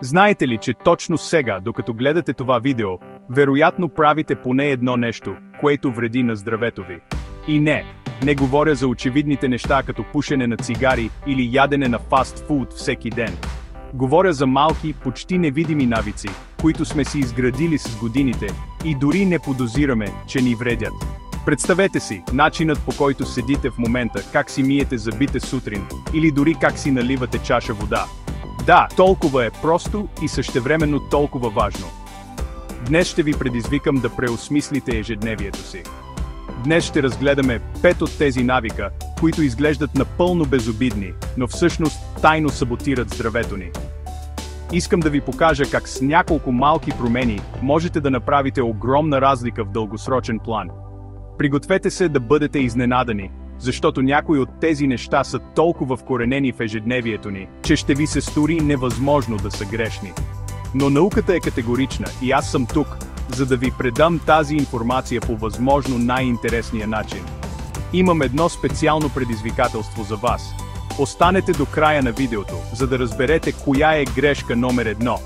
Знаете ли, че точно сега, докато гледате това видео, вероятно правите поне едно нещо, което вреди на здравето ви. И не говоря за очевидните неща като пушене на цигари или ядене на фастфуд всеки ден. Говоря за малки, почти невидими навици, които сме си изградили с годините и дори не подозираме, че ни вредят. Представете си начинът, по който седите в момента, как си миете зъбите сутрин, или дори как си наливате чаша вода. Да, толкова е просто и същевременно толкова важно. Днес ще ви предизвикам да преосмислите ежедневието си. Днес ще разгледаме 5 от тези навика, които изглеждат напълно безобидни, но всъщност тайно саботират здравето ни. Искам да ви покажа как с няколко малки промени можете да направите огромна разлика в дългосрочен план. Пригответе се да бъдете изненадани, защото някои от тези неща са толкова вкоренени в ежедневието ни, че ще ви се стори невъзможно да са грешни. Но науката е категорична и аз съм тук, за да ви предам тази информация по възможно най-интересния начин. Имам едно специално предизвикателство за вас. Останете до края на видеото, за да разберете коя е грешка номер 1.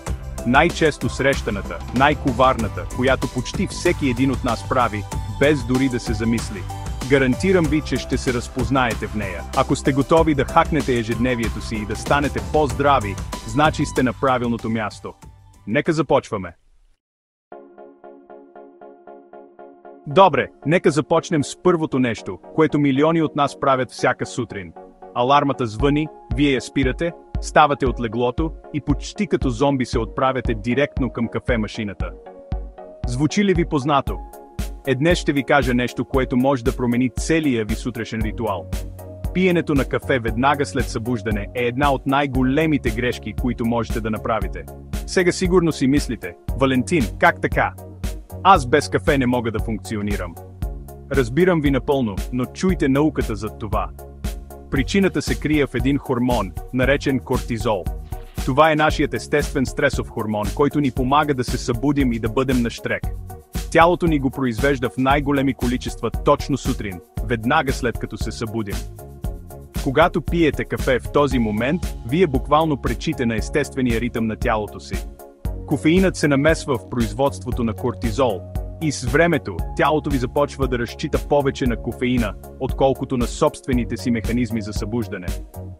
Най-често срещаната, най-коварната, която почти всеки един от нас прави, без дори да се замисли. Гарантирам ви, че ще се разпознаете в нея. Ако сте готови да хакнете ежедневието си и да станете по-здрави, значи сте на правилното място. Нека започваме. Добре, нека започнем с първото нещо, което милиони от нас правят всяка сутрин. Алармата звъни, вие я спирате, ставате от леглото и почти като зомби се отправяте директно към кафе-машината. Звучи ли ви познато? Днес ще ви кажа нещо, което може да промени целия ви сутрешен ритуал. Пиенето на кафе веднага след събуждане е една от най-големите грешки, които можете да направите. Сега сигурно си мислите: Валентин, как така? Аз без кафе не мога да функционирам. Разбирам ви напълно, но чуйте науката зад това. Причината се крие в един хормон, наречен кортизол. Това е нашият естествен стресов хормон, който ни помага да се събудим и да бъдем нащрек. Тялото ни го произвежда в най-големи количества точно сутрин, веднага след като се събудим. Когато пиете кафе в този момент, вие буквално пречите на естествения ритъм на тялото си. Кофеинът се намесва в производството на кортизол и с времето тялото ви започва да разчита повече на кофеина, отколкото на собствените си механизми за събуждане.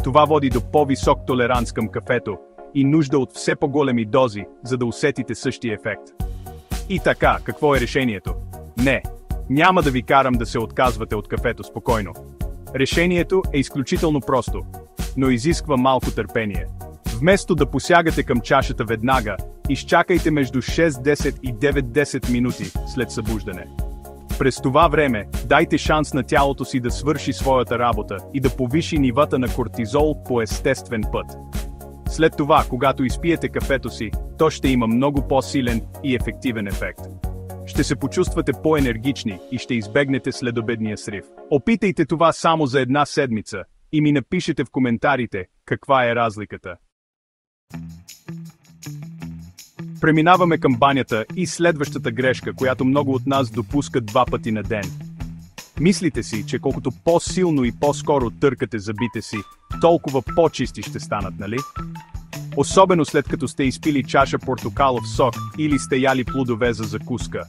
Това води до по-висок толеранс към кафето и нужда от все по-големи дози, за да усетите същия ефект. И така, какво е решението? Няма да ви карам да се отказвате от кафето спокойно. Решението е изключително просто, но изисква малко търпение. Вместо да посягате към чашата веднага, изчакайте между 6-10 и 9-10 минути след събуждане. През това време, дайте шанс на тялото си да свърши своята работа и да повиши нивата на кортизол по естествен път. След това, когато изпиете кафето си, то ще има много по-силен и ефективен ефект. Ще се почувствате по-енергични и ще избегнете следобедния срив. Опитайте това само за една седмица и ми напишете в коментарите каква е разликата. Преминаваме към банята и следващата грешка, която много от нас допускат 2 пъти на ден. Мислите си, че колкото по-силно и по-скоро търкате зъбите си, толкова по-чисти ще станат, нали? Особено след като сте изпили чаша портокалов сок или сте яли плодове за закуска.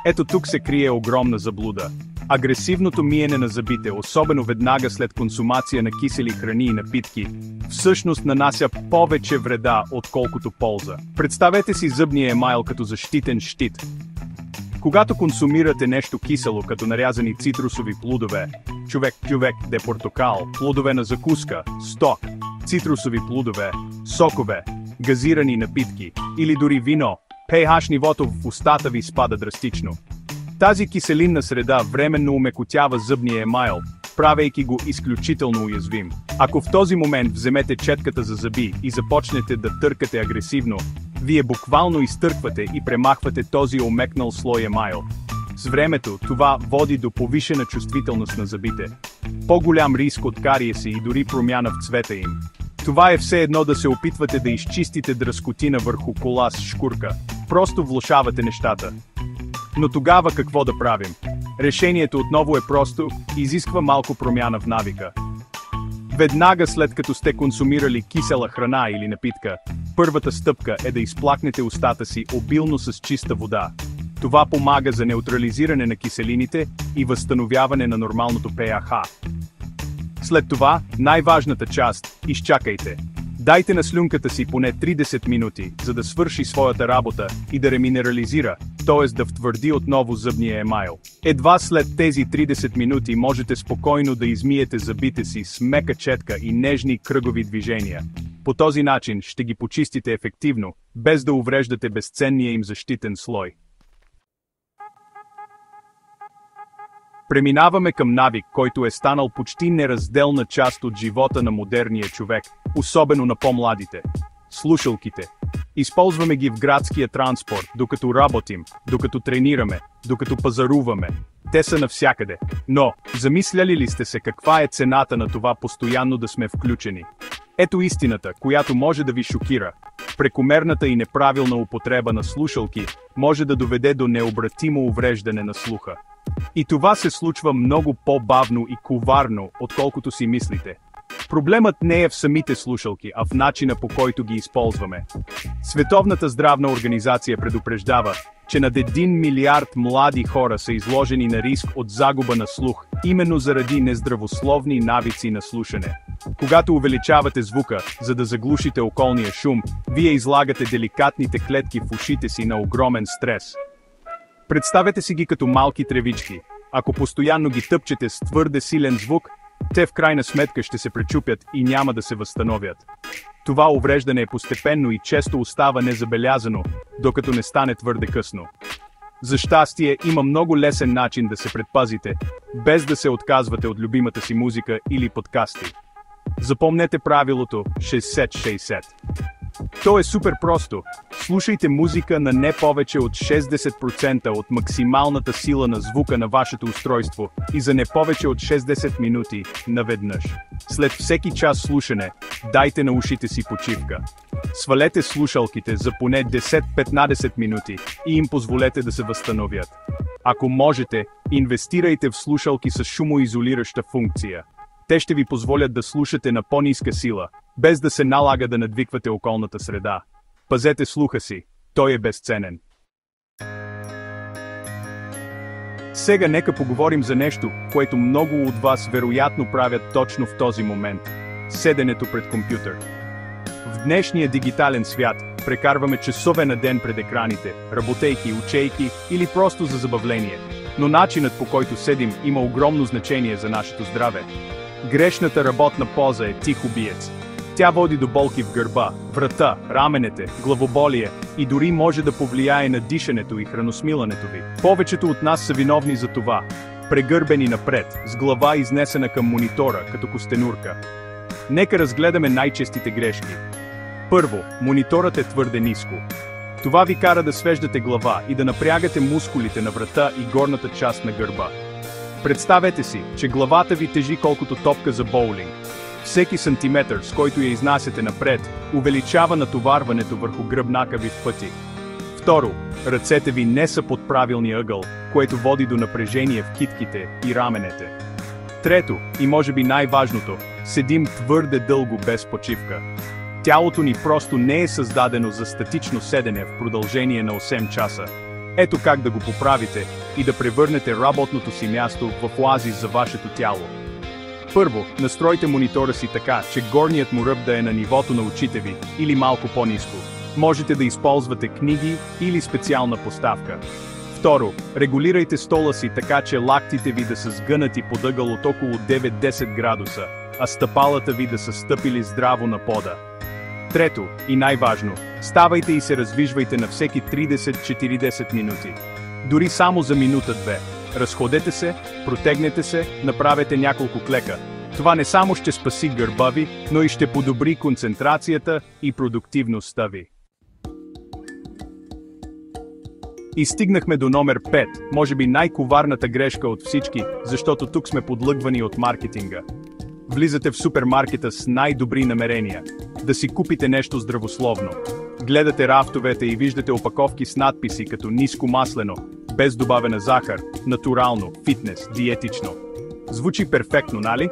Ето тук се крие огромна заблуда. Агресивното миене на зъбите, особено веднага след консумация на кисели храни и напитки, всъщност нанася повече вреда, отколкото полза. Представете си зъбния емайл като защитен щит. Когато консумирате нещо кисело, като нарязани цитрусови плодове, човек де портокал, плодове на закуска, сток, цитрусови плодове, сокове, газирани напитки или дори вино, pH нивото в устата ви спада драстично. Тази киселинна среда временно умекотява зъбния емайл, правейки го изключително уязвим. Ако в този момент вземете четката за зъби и започнете да търкате агресивно, вие буквално изтърквате и премахвате този омекнал слой емайл. С времето, това води до повишена чувствителност на зъбите, по-голям риск от кариеси и дори промяна в цвета им. Това е все едно да се опитвате да изчистите дръскотина върху кола с шкурка. Просто влошавате нещата. Но тогава какво да правим? Решението отново е просто, изисква малко промяна в навика. Веднага след като сте консумирали кисела храна или напитка, Първата стъпка е да изплакнете устата си обилно с чиста вода. Това помага за неутрализиране на киселините и възстановяване на нормалното pH. След това, най-важната част – изчакайте. Дайте на слюнката си поне 30 минути, за да свърши своята работа и да реминерализира, т.е. да втвърди отново зъбния емайл. Едва след тези 30 минути можете спокойно да измиете зъбите си с мека четка и нежни кръгови движения. По този начин ще ги почистите ефективно, без да увреждате безценния им защитен слой. Преминаваме към навик, който е станал почти неразделна част от живота на модерния човек, особено на по-младите. Слушалките. Използваме ги в градския транспорт, докато работим, докато тренираме, докато пазаруваме. Те са навсякъде. Но, замисляли ли сте се каква е цената на това постоянно да сме включени? Ето истината, която може да ви шокира. Прекомерната и неправилна употреба на слушалки може да доведе до необратимо увреждане на слуха. И това се случва много по-бавно и коварно, отколкото си мислите. Проблемът не е в самите слушалки, а в начина по който ги използваме. Световната здравна организация предупреждава, че над 1 милиард млади хора са изложени на риск от загуба на слух, именно заради нездравословни навици на слушане. Когато увеличавате звука, за да заглушите околния шум, вие излагате деликатните клетки в ушите си на огромен стрес. Представете си ги като малки тревички. Ако постоянно ги тъпчете с твърде силен звук, те в крайна сметка ще се пречупят и няма да се възстановят. Това увреждане е постепенно и често остава незабелязано, докато не стане твърде късно. За щастие, има много лесен начин да се предпазите, без да се отказвате от любимата си музика или подкасти. Запомнете правилото 60-60. То е супер просто. Слушайте музика на не повече от 60% от максималната сила на звука на вашето устройство и за не повече от 60 минути наведнъж. След всеки час слушане, дайте на ушите си почивка. Свалете слушалките за поне 10-15 минути и им позволете да се възстановят. Ако можете, инвестирайте в слушалки с шумоизолираща функция. Те ще ви позволят да слушате на по-ниска сила, без да се налага да надвиквате околната среда. Пазете слуха си, той е безценен. Сега нека поговорим за нещо, което много от вас вероятно правят точно в този момент – седенето пред компютър. В днешния дигитален свят прекарваме часове на ден пред екраните, работейки, учейки или просто за забавление. Но начинът, по който седим, има огромно значение за нашето здраве. Грешната работна поза е тих убиец. Тя води до болки в гърба, врата, раменете, главоболие и дори може да повлияе на дишането и храносмилането ви. Повечето от нас са виновни за това. Прегърбени напред, с глава изнесена към монитора, като костенурка. Нека разгледаме най-честите грешки. Първо, мониторът е твърде ниско. Това ви кара да свеждате глава и да напрягате мускулите на врата и горната част на гърба. Представете си, че главата ви тежи колкото топка за боулинг. Всеки сантиметър, с който я изнасяте напред, увеличава натоварването върху гръбнака ви в пъти. Второ, ръцете ви не са под правилния ъгъл, което води до напрежение в китките и раменете. Трето, и може би най-важното, седим твърде дълго без почивка. Тялото ни просто не е създадено за статично седене в продължение на 8 часа. Ето как да го поправите и да превърнете работното си място в оазис за вашето тяло. Първо, настройте монитора си така, че горният му ръб да е на нивото на очите ви или малко по-ниско. Можете да използвате книги или специална поставка. Второ, регулирайте стола си така, че лактите ви да са сгънати под ъгъл от около 9-10 градуса, а стъпалата ви да са стъпили здраво на пода. Трето, и най-важно, ставайте и се раздвижвайте на всеки 30-40 минути. Дори само за минута-две. Разходете се, протегнете се, направете няколко клека. Това не само ще спаси гърба ви, но и ще подобри концентрацията и продуктивността ви. И стигнахме до номер 5, може би най-коварната грешка от всички, защото тук сме подлъгвани от маркетинга. Влизате в супермаркета с най-добри намерения. Да си купите нещо здравословно. Гледате рафтовете и виждате опаковки с надписи като ниско маслено, без добавена захар, натурално, фитнес, диетично. Звучи перфектно, нали?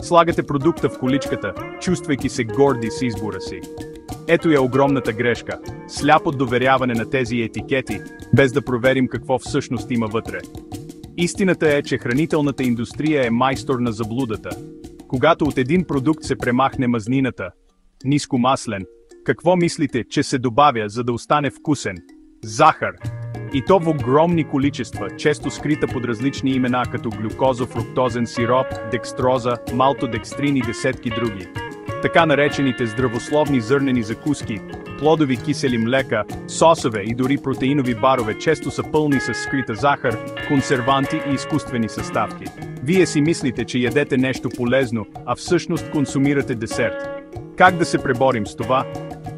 Слагате продукта в количката, чувствайки се горди с избора си. Ето е огромната грешка. Сляпо доверяване на тези етикети, без да проверим какво всъщност има вътре. Истината е, че хранителната индустрия е майстор на заблудата. Когато от един продукт се премахне мазнината, нискомаслен, какво мислите, че се добавя, за да остане вкусен? Захар. И то в огромни количества, често скрита под различни имена, като глюкозо-фруктозен сироп, декстроза, малтодекстрин и десетки други. Така наречените здравословни зърнени закуски, плодови кисели млека, сосове и дори протеинови барове често са пълни с скрита захар, консерванти и изкуствени съставки. Вие си мислите, че ядете нещо полезно, а всъщност консумирате десерт. Как да се преборим с това?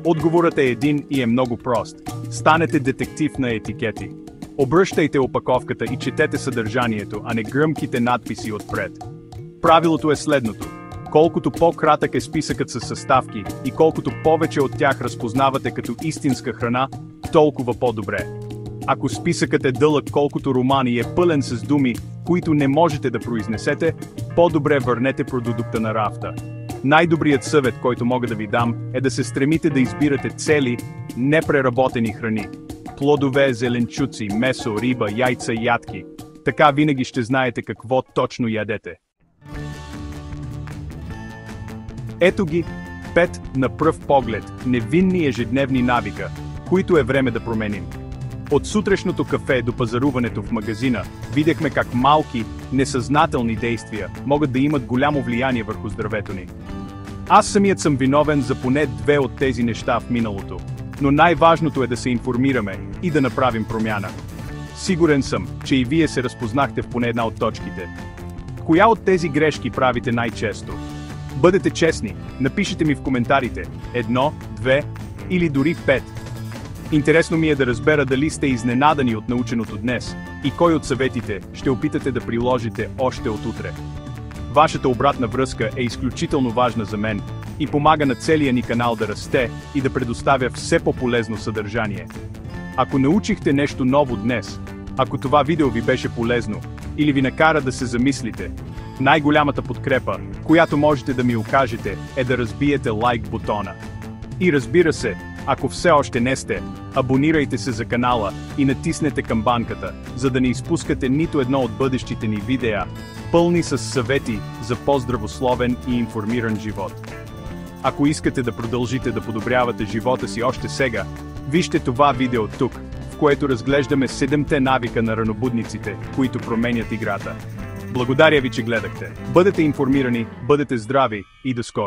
Отговорът е един и е много прост. Станете детектив на етикети. Обръщайте опаковката и четете съдържанието, а не гръмките надписи отпред. Правилото е следното. Колкото по-кратък е списъкът с съставки и колкото повече от тях разпознавате като истинска храна, толкова по-добре. Ако списъкът е дълъг колкото роман и е пълен с думи, които не можете да произнесете, по-добре върнете продукта на рафта. Най-добрият съвет, който мога да ви дам, е да се стремите да избирате цели, непреработени храни. Плодове, зеленчуци, месо, риба, яйца и ядки. Така винаги ще знаете какво точно ядете. Ето ги 5 на пръв поглед невинни ежедневни навика, които е време да променим. От сутрешното кафе до пазаруването в магазина, видяхме как малки, несъзнателни действия могат да имат голямо влияние върху здравето ни. Аз самият съм виновен за поне 2 от тези неща в миналото, но най-важното е да се информираме и да направим промяна. Сигурен съм, че и вие се разпознахте в поне една от точките. Коя от тези грешки правите най-често? Бъдете честни, напишете ми в коментарите 1, 2 или дори 5. Интересно ми е да разбера дали сте изненадани от наученото днес и кой от съветите ще опитате да приложите още от утре. Вашата обратна връзка е изключително важна за мен и помага на целия ни канал да расте и да предоставя все по-полезно съдържание. Ако научихте нещо ново днес, ако това видео ви беше полезно или ви накара да се замислите, най-голямата подкрепа, която можете да ми окажете, е да разбиете лайк бутона. И разбира се, ако все още не сте, абонирайте се за канала и натиснете камбанката, за да не изпускате нито едно от бъдещите ни видеа, пълни с съвети за по-здравословен и информиран живот. Ако искате да продължите да подобрявате живота си още сега, вижте това видео тук, в което разглеждаме 7-те навика на ранобудниците, които променят играта. Благодаря ви, че гледахте. Бъдете информирани, бъдете здрави и до скоро!